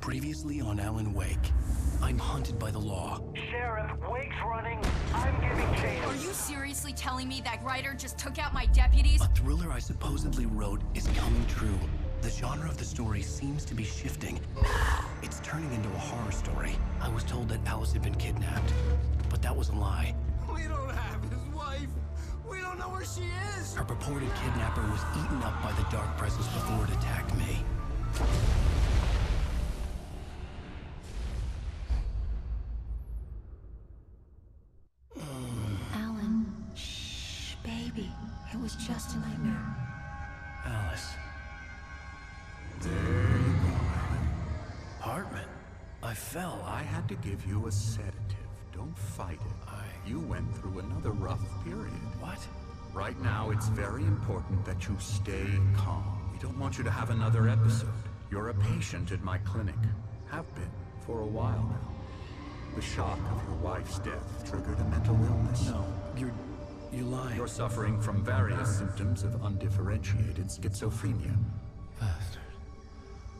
Previously on Alan Wake. I'm hunted by the law. Sheriff, Wake's running. I'm giving chase. Are you seriously telling me that writer just took out my deputies? A thriller I supposedly wrote is coming true. The genre of the story seems to be shifting. It's turning into a horror story. I was told that Alice had been kidnapped, but that was a lie. We don't have his wife. We don't know where she is. Her purported kidnapper was eaten up by the dark presence before it attacked me. Alan, shh, baby. It was just a nightmare. Alice. There you go, Alan. Hartman. I fell. I had to give you a sedative. Don't fight it. You went through another rough period. What? Right now, it's very important that you stay calm. We don't want you to have another episode. You're a patient at my clinic. Have been for a while now. The shock of your wife's death triggered a mental illness. No, you lie. You're suffering from various symptoms of undifferentiated schizophrenia. Bastard.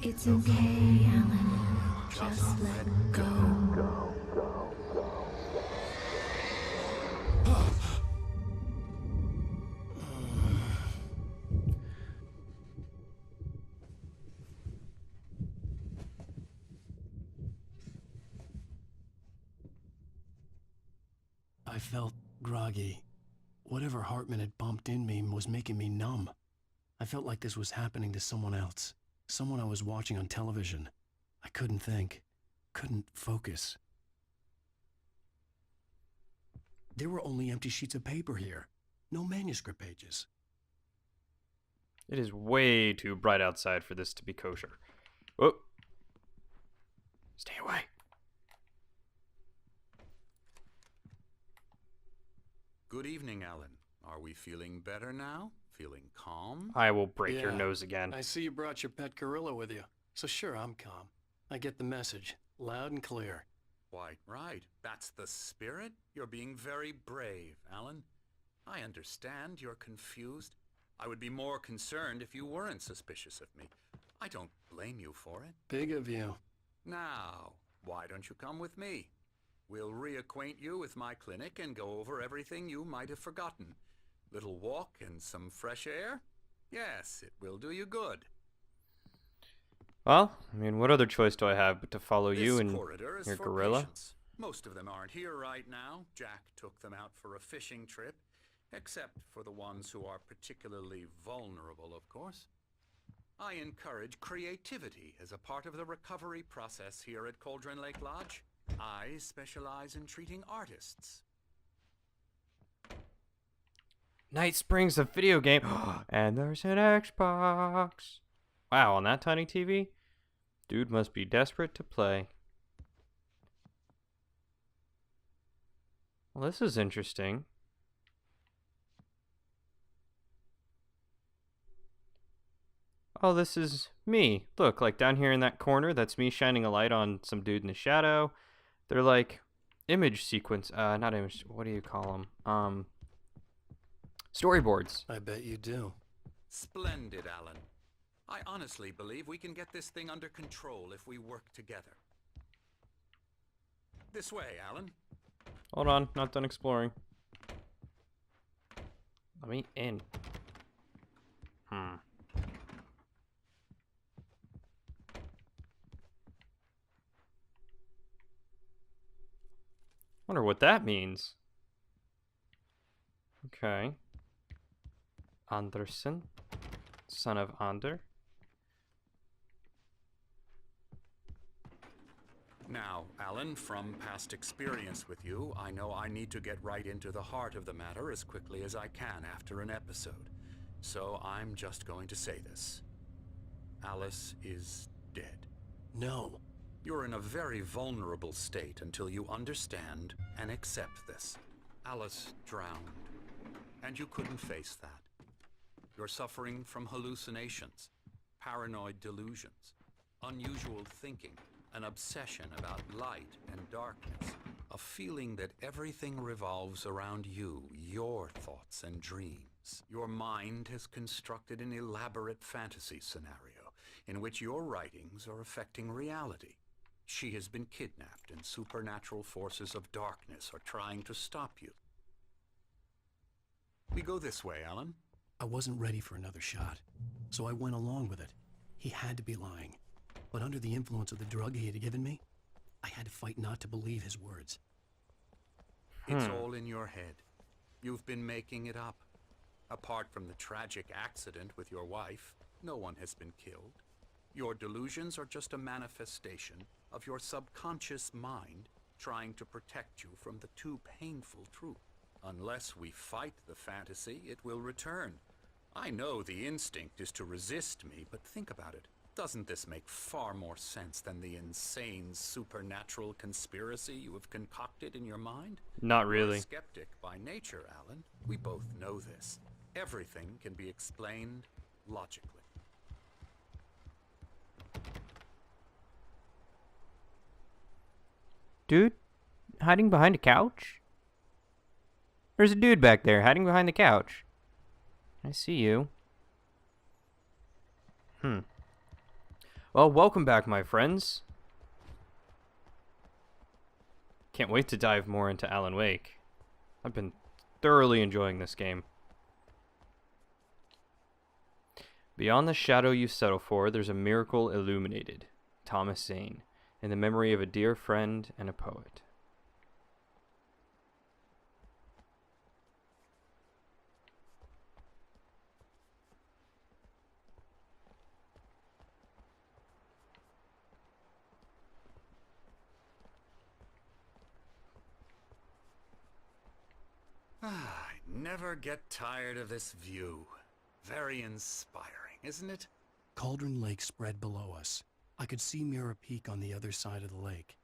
It's okay, Alan. Just let go. I felt groggy. Whatever Hartman had bumped in me was making me numb. I felt like this was happening to someone else. Someone I was watching on television. I couldn't think. Couldn't focus. There were only empty sheets of paper here. No manuscript pages. It is way too bright outside for this to be kosher. Oh. Stay away. Good evening, Alan. Are we feeling better now? Feeling calm? I will break your Yeah, nose again. I see you brought your pet gorilla with you. So sure, I'm calm. I get the message. Loud and clear. Why, right. That's the spirit. You're being very brave, Alan. I understand you're confused. I would be more concerned if you weren't suspicious of me. I don't blame you for it. Big of you. Now, why don't you come with me? We'll reacquaint you with my clinic and go over everything you might have forgotten. Little walk and some fresh air? Yes, it will do you good. Well, I mean, what other choice do I have but to follow you This and corridor is your for gorilla? patients. Most of them aren't here right now. Jack took them out for a fishing trip, except for the ones who are particularly vulnerable, of course. I encourage creativity as a part of the recovery process here at Cauldron Lake Lodge. I specialize in treating artists. Night Springs, a video game. And there's an Xbox. Wow, on that tiny TV? Dude must be desperate to play. Well, this is interesting. Oh, this is me. Look, like down here in that corner, that's me shining a light on some dude in the shadow. They're like image sequence, not image, what do you call them? Storyboards. I bet you do. Splendid, Alan. I honestly believe we can get this thing under control if we work together. This way, Alan. Hold on, not done exploring. Let me in. Wonder what that means. Okay. Anderson, son of Ander. Now, Alan, from past experience with you, I know I need to get right into the heart of the matter as quickly as I can after an episode. So I'm just going to say this. Alice is dead. No. You're in a very vulnerable state until you understand and accept this. Alice drowned, and you couldn't face that. You're suffering from hallucinations, paranoid delusions, unusual thinking, an obsession about light and darkness, a feeling that everything revolves around you, your thoughts and dreams. Your mind has constructed an elaborate fantasy scenario in which your writings are affecting reality. She has been kidnapped, and supernatural forces of darkness are trying to stop you. We go this way, Alan. I wasn't ready for another shot, so I went along with it. He had to be lying. But under the influence of the drug he had given me, I had to fight not to believe his words. It's all in your head. You've been making it up. Apart from the tragic accident with your wife, no one has been killed. Your delusions are just a manifestation of your subconscious mind trying to protect you from the too painful truth. Unless we fight the fantasy, it will return. I know the instinct is to resist me, but think about it. Doesn't this make far more sense than the insane supernatural conspiracy you have concocted in your mind? Not You're really. a skeptic by nature, Alan. We both know this. Everything can be explained logically. Dude, hiding behind a couch? There's a dude back there hiding behind the couch. I see you. Well, welcome back, my friends. Can't wait to dive more into Alan Wake. I've been thoroughly enjoying this game. Beyond the shadow you settle for, there's a miracle illuminated. Thomas Zane, in the memory of a dear friend and a poet. I never get tired of this view. Very inspiring, isn't it? Cauldron Lake spread below us. I could see Mirror Peak on the other side of the lake.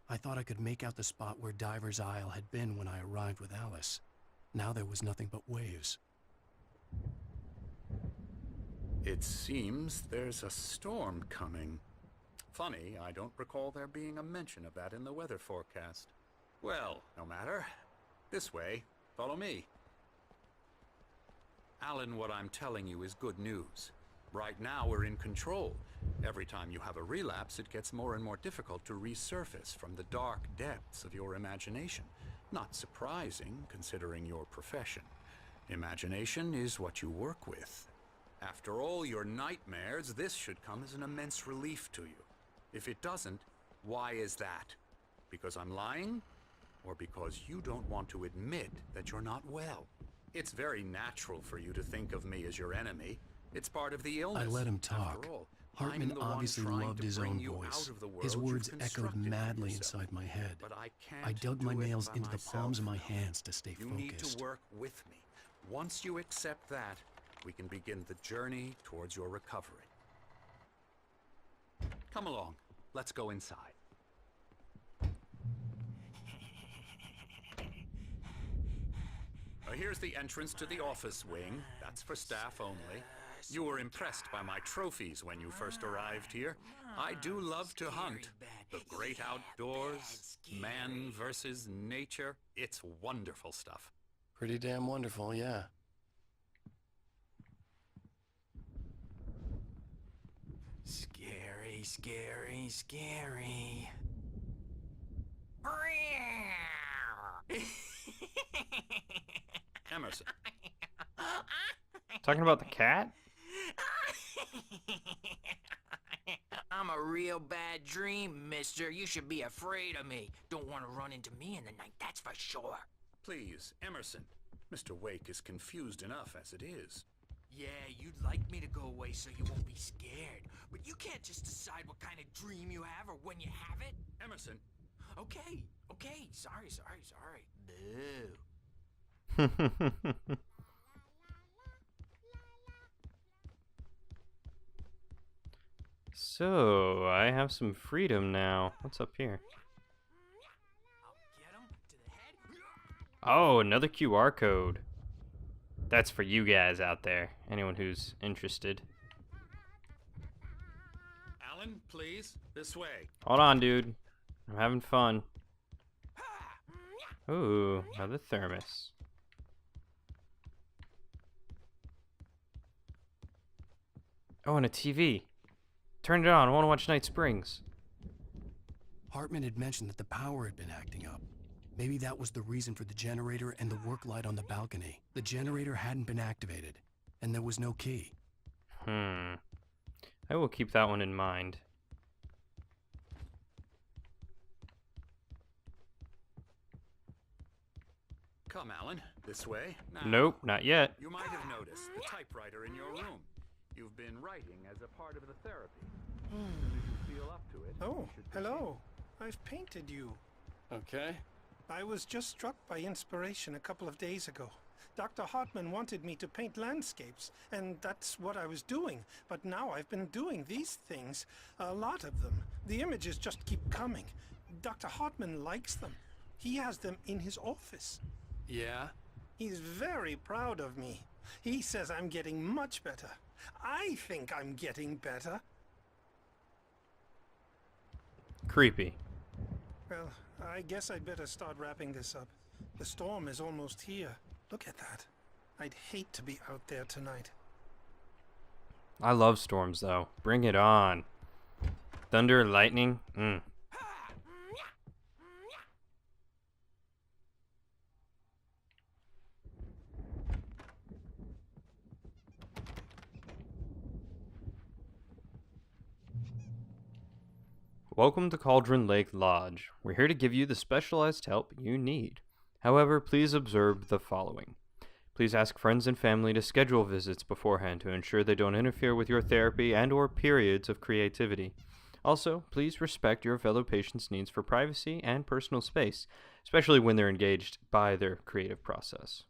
I thought I could make out the spot where Diver's Isle had been when I arrived with Alice. Now there was nothing but waves. It seems there's a storm coming. Funny, I don't recall there being a mention of that in the weather forecast. Well, no matter. This way. Follow me. Alan, what I'm telling you is good news. Right now, we're in control. Every time you have a relapse, it gets more and more difficult to resurface from the dark depths of your imagination. Not surprising, considering your profession. Imagination is what you work with. After all your nightmares, this should come as an immense relief to you. If it doesn't, why is that? Because I'm lying? Or because you don't want to admit that you're not well? It's very natural for you to think of me as your enemy. It's part of the illness. I let him talk. After all, Hartman I'm the one obviously trying loved to his bring own you voice. out of the His world words you've echoed constructed for madly yourself. inside my head. But I I can't dug my do it nails by into the myself. palms of my hands to stay You focused. need to work with me. Once you accept that, we can begin the journey towards your recovery. Come along. Let's go inside. Here's the entrance to the office wing. That's for staff only. You were impressed by my trophies when you first arrived here. I do love to hunt. The great outdoors, man versus nature. It's wonderful stuff. Pretty damn wonderful, yeah. Scary, scary, scary. Emerson. Talking about the cat? I'm a real bad dream, mister. You should be afraid of me. Don't want to run into me in the night, that's for sure. Please, Emerson. Mr. Wake is confused enough as it is. Yeah, you'd like me to go away so you won't be scared. But you can't just decide what kind of dream you have or when you have it. Emerson. Okay, okay. Sorry. Boo. So, I have some freedom now. What's up here? I'll get him to the head. Oh, another QR code. That's for you guys out there. Anyone who's interested. Alan, please. This way. Hold on, dude. I'm having fun. Ooh, another thermos. Oh, and a TV. Turn it on. I want to watch Night Springs. Hartman had mentioned that the power had been acting up. Maybe that was the reason for the generator and the work light on the balcony. The generator hadn't been activated, and there was no key. I will keep that one in mind. Come, Alan, this way. Now, Nope, not yet. you might have noticed the typewriter in your room. You've been writing as a part of the therapy. If you feel up to it, Oh, you should hello. I've painted you. Okay. I was just struck by inspiration a couple of days ago. Dr. Hartman wanted me to paint landscapes, and that's what I was doing. But now I've been doing these things, a lot of them. The images just keep coming. Dr. Hartman likes them. He has them in his office. Yeah? He's very proud of me. He says I'm getting much better. I think I'm getting better. Creepy. Well, I guess I'd better start wrapping this up. The storm is almost here. Look at that. I'd hate to be out there tonight. I love storms, though. Bring it on. Thunder, lightning. Welcome to Cauldron Lake Lodge. We're here to give you the specialized help you need. However, please observe the following. Please ask friends and family to schedule visits beforehand to ensure they don't interfere with your therapy and/or periods of creativity. Also, please respect your fellow patients' needs for privacy and personal space, especially when they're engaged by their creative process.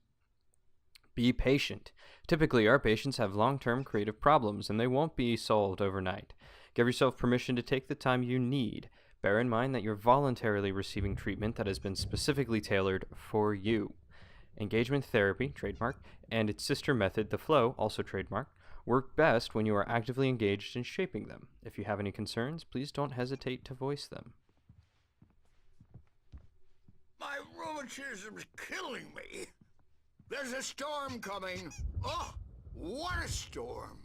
Be patient. Typically, our patients have long-term creative problems and they won't be solved overnight. Give yourself permission to take the time you need. Bear in mind that you're voluntarily receiving treatment that has been specifically tailored for you. Engagement therapy, trademark, and its sister method, the flow, also trademark, work best when you are actively engaged in shaping them. If you have any concerns, please don't hesitate to voice them. My rheumatism's killing me. There's a storm coming. Oh, what a storm.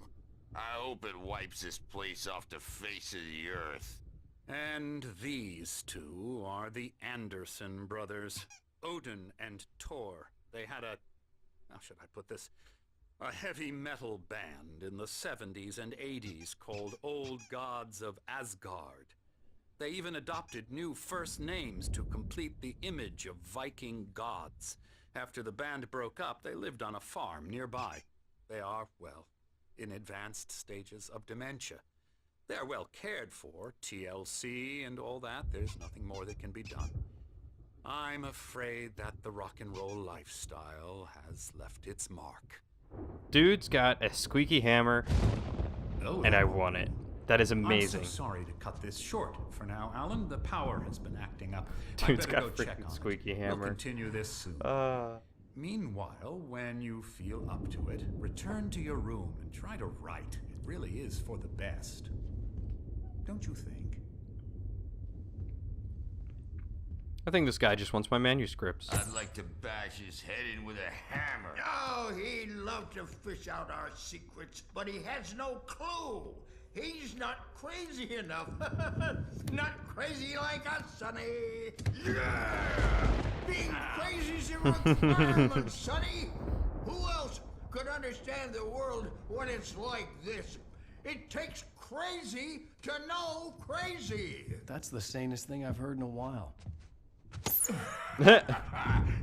I hope it wipes this place off the face of the earth. And these two are the Anderson brothers, Odin and Tor. They had how should I put this? A heavy metal band in the 70s and 80s called Old Gods of Asgard. They even adopted new first names to complete the image of Viking gods. After the band broke up, they lived on a farm nearby. They are, well, in advanced stages of dementia. They're well cared for, TLC and all that. There's nothing more that can be done. I'm afraid that the rock and roll lifestyle has left its mark. Dude's got a squeaky hammer, and I want it. That is amazing. I'm so sorry to cut this short for now, Alan. The power has been acting up. Dude's I got better a go check freaking on squeaky it. hammer. We'll continue this soon. Meanwhile, when you feel up to it, return to your room and try to write. It really is for the best. Don't you think? I think this guy just wants my manuscripts. I'd like to bash his head in with a hammer. Oh, he'd love to fish out our secrets, but he has no clue. He's not crazy enough. Not crazy like us, Sonny. Yeah! Being crazy's a requirement, Sonny. Who else could understand the world when it's like this? It takes crazy to know crazy. That's the sanest thing I've heard in a while.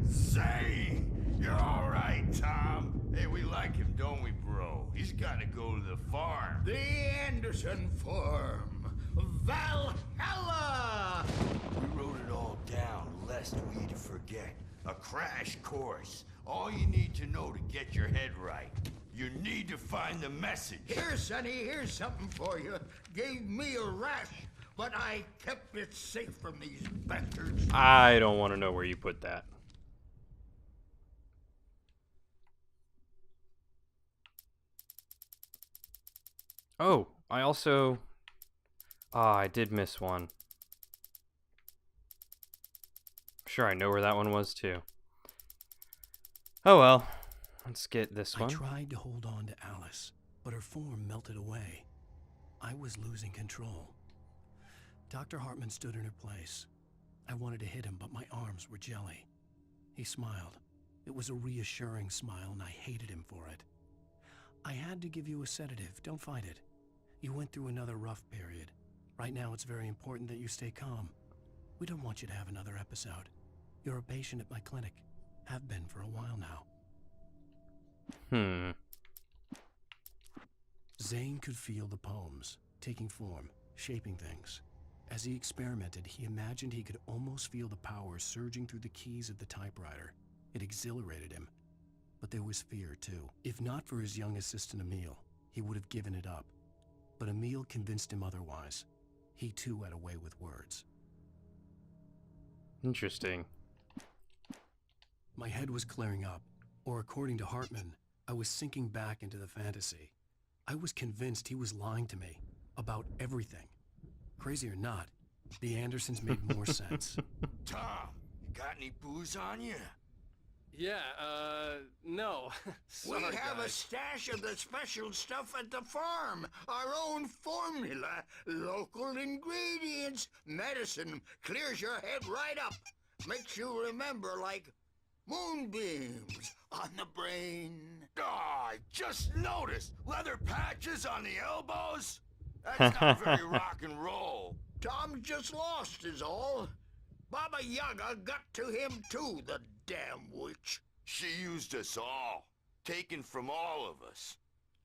Say, you're all right, Tom. Hey, we like him, don't we, bro? He's got to go to the farm. The Anderson farm. Valhalla! We wrote it all down, lest we forget. A crash course. All you need to know to get your head right. You need to find the message. Here, Sonny, here's something for you. Gave me a rash, but I kept it safe from these bastards. I don't want to know where you put that. Oh, I also... I did miss one. Sure, I know where that one was, too. Oh well. Let's get this I one. tried to hold on to Alice, but her form melted away. I was losing control. Dr. Hartman stood in her place. I wanted to hit him, but my arms were jelly. He smiled. It was a reassuring smile, and I hated him for it. I had to give you a sedative. Don't fight it. You went through another rough period. Right now, it's very important that you stay calm. We don't want you to have another episode. You're a patient at my clinic. Have been for a while now. Zane could feel the poems, taking form, shaping things. As he experimented, he imagined he could almost feel the power surging through the keys of the typewriter. It exhilarated him. But there was fear, too. If not for his young assistant Emil, he would have given it up. But Emil convinced him otherwise. He, too, had a way with words. Interesting. My head was clearing up, or according to Hartman, I was sinking back into the fantasy. I was convinced he was lying to me about everything. Crazy or not, the Andersons made more sense. Tom, got any booze on you? Yeah, no. We have a stash of the special stuff at the farm. Our own formula, local ingredients. Medicine clears your head right up. Makes you remember like moonbeams on the brain. I just noticed leather patches on the elbows. That's not very rock and roll. Tom just lost is all. Baba Yaga got to him too, the damn witch. She used us all, taken from all of us.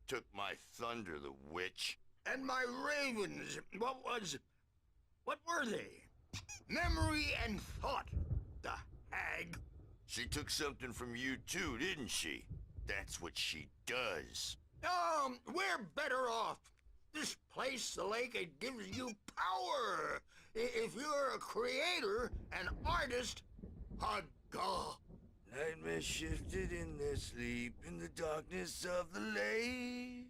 Took my thunder, the witch. And my ravens, what were they? Memory and thought, the hag. She took something from you too, didn't she? That's what she does. We're better off. This place, the lake, it gives you power. If you're a creator, an artist, a god. Nightmare shifted in their sleep in the darkness of the lake.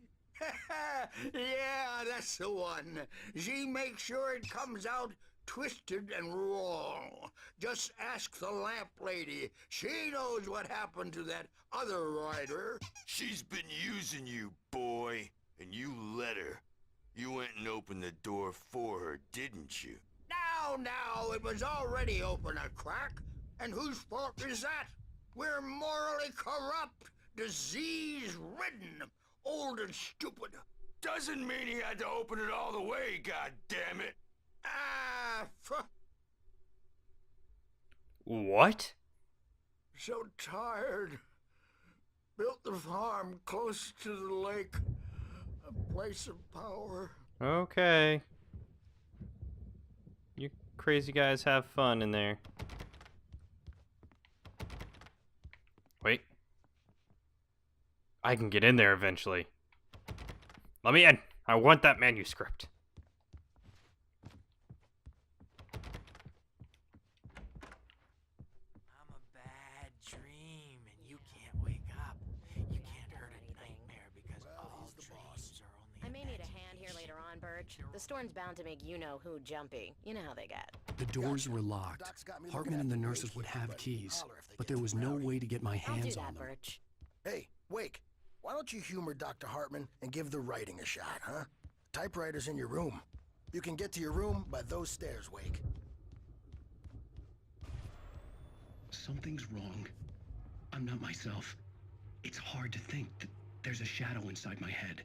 Yeah, that's the one. She makes sure it comes out twisted and wrong. Just ask the lamp lady. She knows what happened to that other writer. She's been using you, boy, and you let her. You went and opened the door for her, didn't you? Now, it was already open a crack. And whose fault is that? We're morally corrupt, disease-ridden, old and stupid. Doesn't mean he had to open it all the way, goddammit. What? So tired. Built the farm close to the lake. A place of power. Okay. You crazy guys have fun in there. Wait. I can get in there eventually. Let me in. I want that manuscript. I'm a bad dream, and you can't wake up. You can't hurt a nightmare because all dreams are only I may need a hand here later on, Birch. The storm's bound to make you-know-who jumpy. You know how they get. The doors were locked. Hartman and the nurses would have keys, but there was no way to get my I'll do hands that, on them. Birch. Hey, Wake, why don't you humor Dr. Hartman and give the writing a shot, huh? Typewriter's in your room. You can get to your room by those stairs, Wake. Something's wrong. I'm not myself. It's hard to think that there's a shadow inside my head.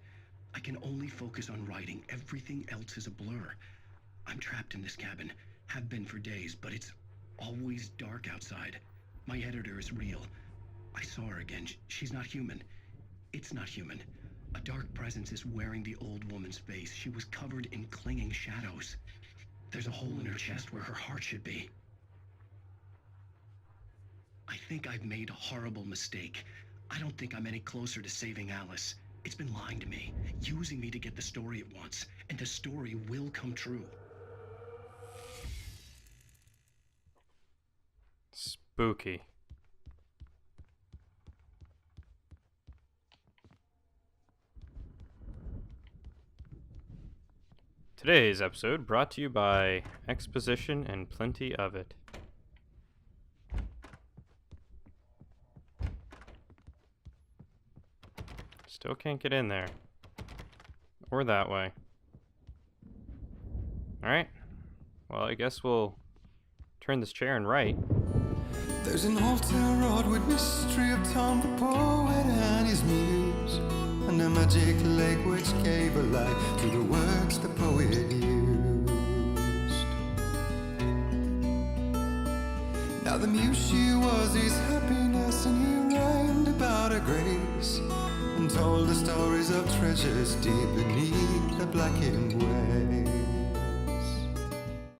I can only focus on writing. Everything else is a blur. I'm trapped in this cabin. Have been for days, but it's always dark outside. My editor is real. I saw her again. She's not human. It's not human. A dark presence is wearing the old woman's face. She was covered in clinging shadows. There's a hole in her chest where her heart should be. I think I've made a horrible mistake. I don't think I'm any closer to saving Alice. It's been lying to me, using me to get the story it wants, and the story will come true. Spooky. Today's episode brought to you by exposition and plenty of it. Still can't get in there. Or that way. Alright. Well, I guess we'll turn this chair and write. There's an altar wrought with mystery of Tom the poet and his muse, and a magic lake which gave a life to the words the poet used. Now the muse she was his happiness, and he rhymed about her grace, and told the stories of treasures deep beneath the blackened waves.